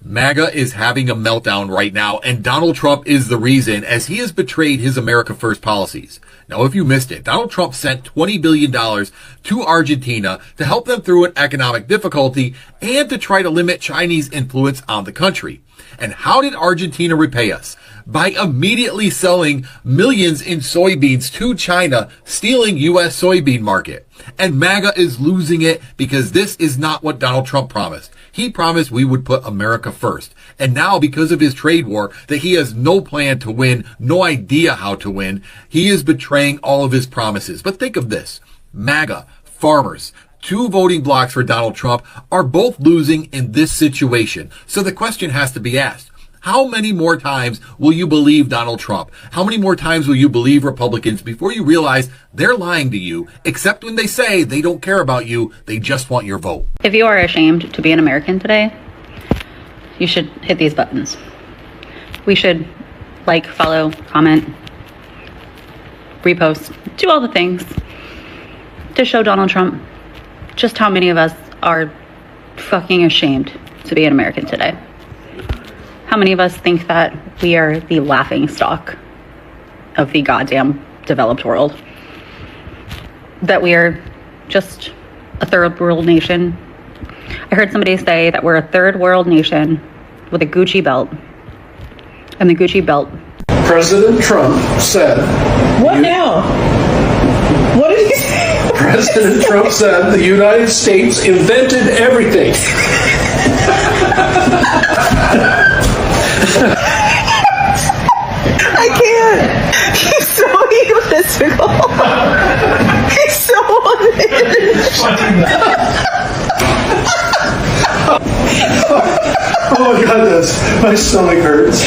MAGA is having a meltdown right now, and Donald Trump is the reason, as he has betrayed his America First policies. Now, if you missed it, Donald Trump sent $20 billion to Argentina to help them through an economic difficulty and to try to limit Chinese influence on the country. And how did Argentina repay us? By immediately selling millions in soybeans to China, stealing U.S. soybean market. And MAGA is losing it because this is not what Donald Trump promised. He promised we would put America first. And now, because of his trade war that he has no plan to win, no idea how to win, he is betraying all of his promises. But think of this. MAGA, farmers, two voting blocks for Donald Trump are both losing in this situation. So the question has to be asked. How many more times will you believe Donald Trump? How many more times will you believe Republicans before you realize they're lying to you, except when they say they don't care about you, they just want your vote? If you are ashamed to be an American today, you should hit these buttons. We should like, follow, comment, repost, do all the things to show Donald Trump just how many of us are fucking ashamed to be an American today. How many of us think that we are the laughing stock of the goddamn developed world? That we are just a third world nation? I heard somebody say that we're a third world nation with a Gucci belt. And the Gucci belt. President Trump said... What now? What did he say? President Trump said the United States invented everything. I can't. He's so egotistical. He's so unhinged. Oh my goodness, my stomach hurts.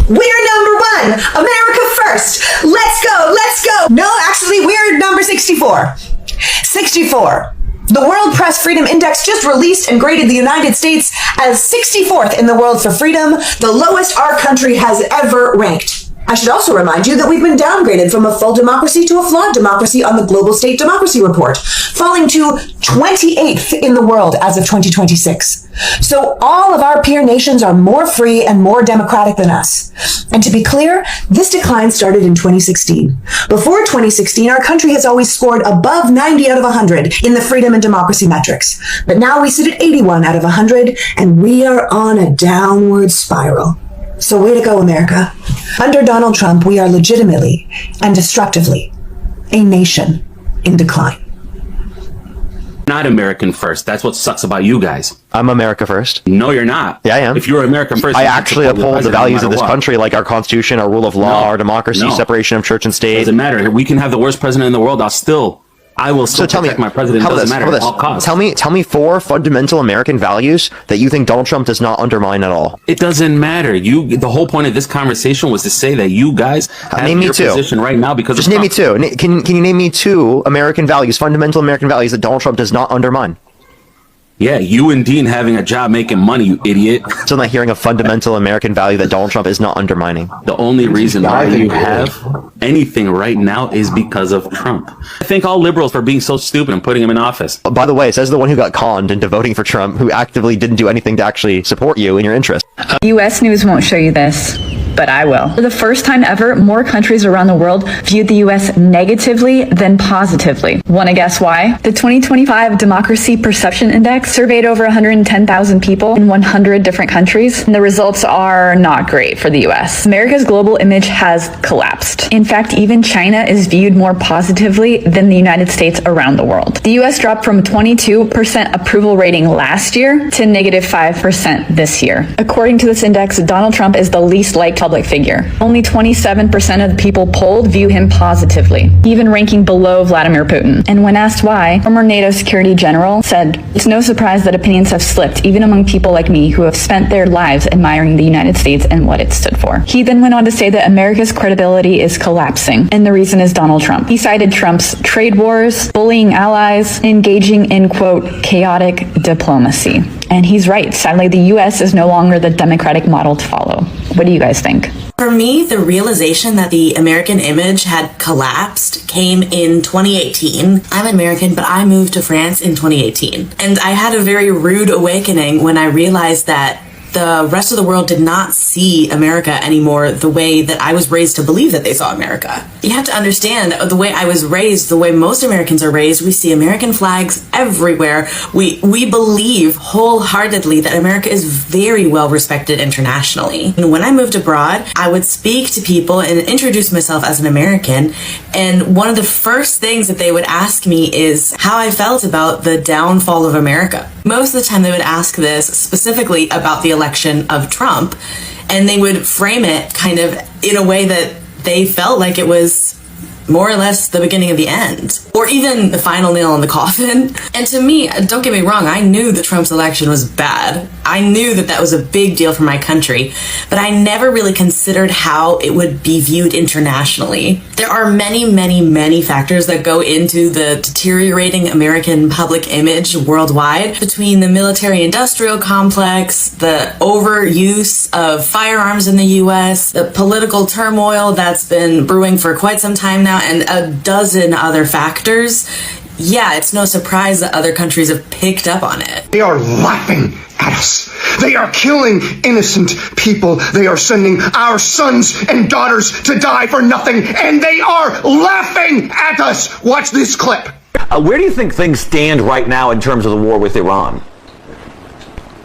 We're number one. America first. Let's go. Let's go. No, actually, we're number 64. 64. The World Press Freedom Index just released and graded the United States as 64th in the world for freedom, the lowest our country has ever ranked. I should also remind you that we've been downgraded from a full democracy to a flawed democracy on the Global State Democracy Report, falling to 28th in the world as of 2026. So all of our peer nations are more free and more democratic than us. And to be clear, this decline started in 2016. Before 2016, our country has always scored above 90 out of 100 in the freedom and democracy metrics. But now we sit at 81 out of 100, and we are on a downward spiral. So way to go, America. Under Donald Trump, we are legitimately and destructively a nation in decline. Not American first. That's what sucks about you guys. I'm America first. No, you're not. Yeah, I am. If you're American first, I actually uphold the values of this country, like our Constitution, our rule of law, our democracy, separation of church and state. Doesn't matter. We can have the worst president in the world. I will still protect my president. It doesn't matter at all costs. Tell me 4 fundamental American values that you think Donald Trump does not undermine at all. It doesn't matter. The whole point of this conversation was to say that you guys have your position right now because just name me 2. Can you name me 2 American values, fundamental American values that Donald Trump does not undermine? Yeah, you and Dean having a job making money, you idiot. Still not hearing a fundamental American value that Donald Trump is not undermining. The only reason why you have anything right now is because of Trump. I thank all liberals for being so stupid and putting him in office. By the way, says the one who got conned into voting for Trump, who actively didn't do anything to actually support you in your interest. U.S. News won't show you this, but I will. For the first time ever, more countries around the world viewed the U.S. negatively than positively. Want to guess why? The 2025 Democracy Perception Index surveyed over 110,000 people in 100 different countries, and the results are not great for the U.S. America's global image has collapsed. In fact, even China is viewed more positively than the United States around the world. The U.S. dropped from 22% approval rating last year to -5% this year. According to this index, Donald Trump is the least liked public figure. Only 27% of the people polled view him positively, even ranking below Vladimir Putin. And when asked why, former NATO Security General said, "It's no surprise that opinions have slipped, even among people like me who have spent their lives admiring the United States and what it stood for." He then went on to say that America's credibility is collapsing, and the reason is Donald Trump. He cited Trump's trade wars, bullying allies, engaging in, quote, chaotic diplomacy. And he's right. Sadly, the U.S. is no longer the democratic model to follow. What do you guys think? For me, the realization that the American image had collapsed came in 2018. I'm American, but I moved to France in 2018. And I had a very rude awakening when I realized that the rest of the world did not see America anymore the way that I was raised to believe that they saw America. You have to understand the way I was raised, the way most Americans are raised, we see American flags everywhere. We believe wholeheartedly that America is very well respected internationally. And when I moved abroad, I would speak to people and introduce myself as an American. And one of the first things that they would ask me is how I felt about the downfall of America. Most of the time they would ask this specifically about the election of Trump, and they would frame it kind of in a way that they felt like it was more or less the beginning of the end, or even the final nail in the coffin. And to me, don't get me wrong, I knew that Trump's election was bad. I knew that that was a big deal for my country, but I never really considered how it would be viewed internationally. There are many, many, many factors that go into the deteriorating American public image worldwide, between the military-industrial complex, the overuse of firearms in the US, the political turmoil that's been brewing for quite some time now, and a dozen other factors. Yeah, it's no surprise that other countries have picked up on it. They are laughing at us. They are killing innocent people. They are sending our sons and daughters to die for nothing, and they are laughing at us. Watch this clip. Where do you think things stand right now in terms of the war with Iran?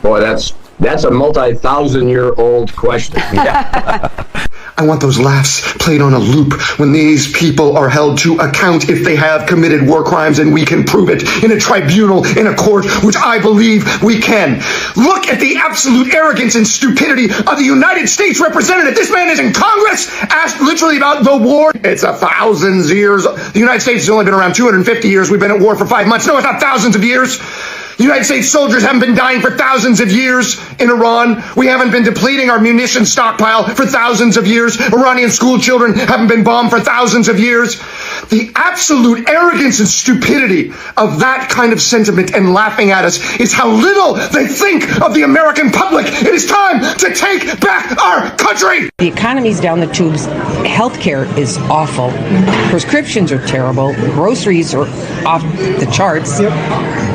Boy, that's a multi-thousand-year-old question. I want those laughs played on a loop when these people are held to account if they have committed war crimes, and we can prove it in a tribunal, in a court, which I believe we can. Look at the absolute arrogance and stupidity of the United States representative. This man is in Congress, asked literally about the war. It's 1,000 years. The United States has only been around 250 years. We've been at war for 5 months. No, it's not thousands of years. The United States soldiers haven't been dying for thousands of years in Iran. We haven't been depleting our munitions stockpile for thousands of years. Iranian school children haven't been bombed for thousands of years. The absolute arrogance and stupidity of that kind of sentiment and laughing at us is how little they think of the American public. It is time to take back our country. The economy's down the tubes. Healthcare is awful. Prescriptions are terrible. Groceries are off the charts.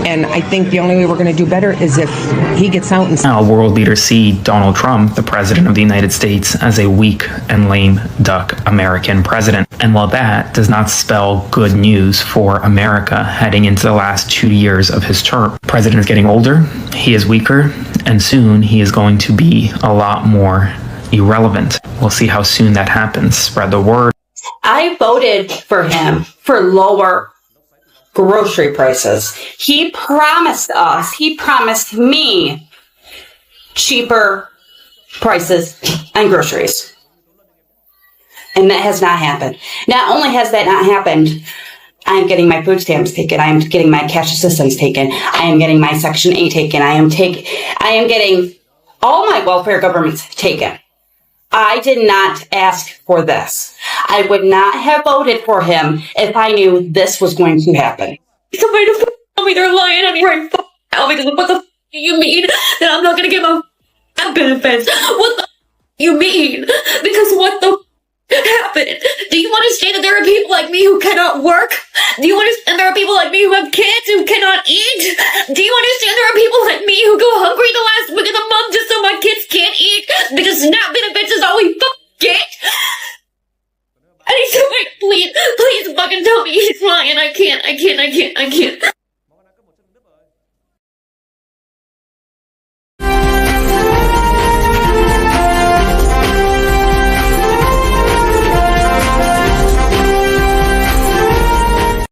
And I think the only way we're going to do better is if he gets out and... Now, world leaders see Donald Trump, the president of the United States, as a weak and lame duck American president. And while that does not spell good news for America heading into the last 2 years of his term, the president is getting older, he is weaker, and soon he is going to be a lot more irrelevant. We'll see how soon that happens. Spread the word. I voted for him for lower grocery prices. He promised me cheaper prices on groceries. And that has not happened. Not only has that not happened, I am getting my food stamps taken. I am getting my cash assistance taken. I am getting my Section 8 taken. I am getting all my welfare governments taken. I did not ask for this. I would not have voted for him if I knew this was going to happen. Somebody to tell me they're lying on me right now, because what the do you mean that I'm not going to get my benefits? What the you mean? Because what the happened? Do you understand that there are people like me who cannot work? Do you understand there are people like me who have kids who cannot eat? Do you understand there are people like me who go hungry the last week of the month just so my kids can't eat because SNAP benefits is all we get? I need somebody, please fucking tell me he's lying. I can't.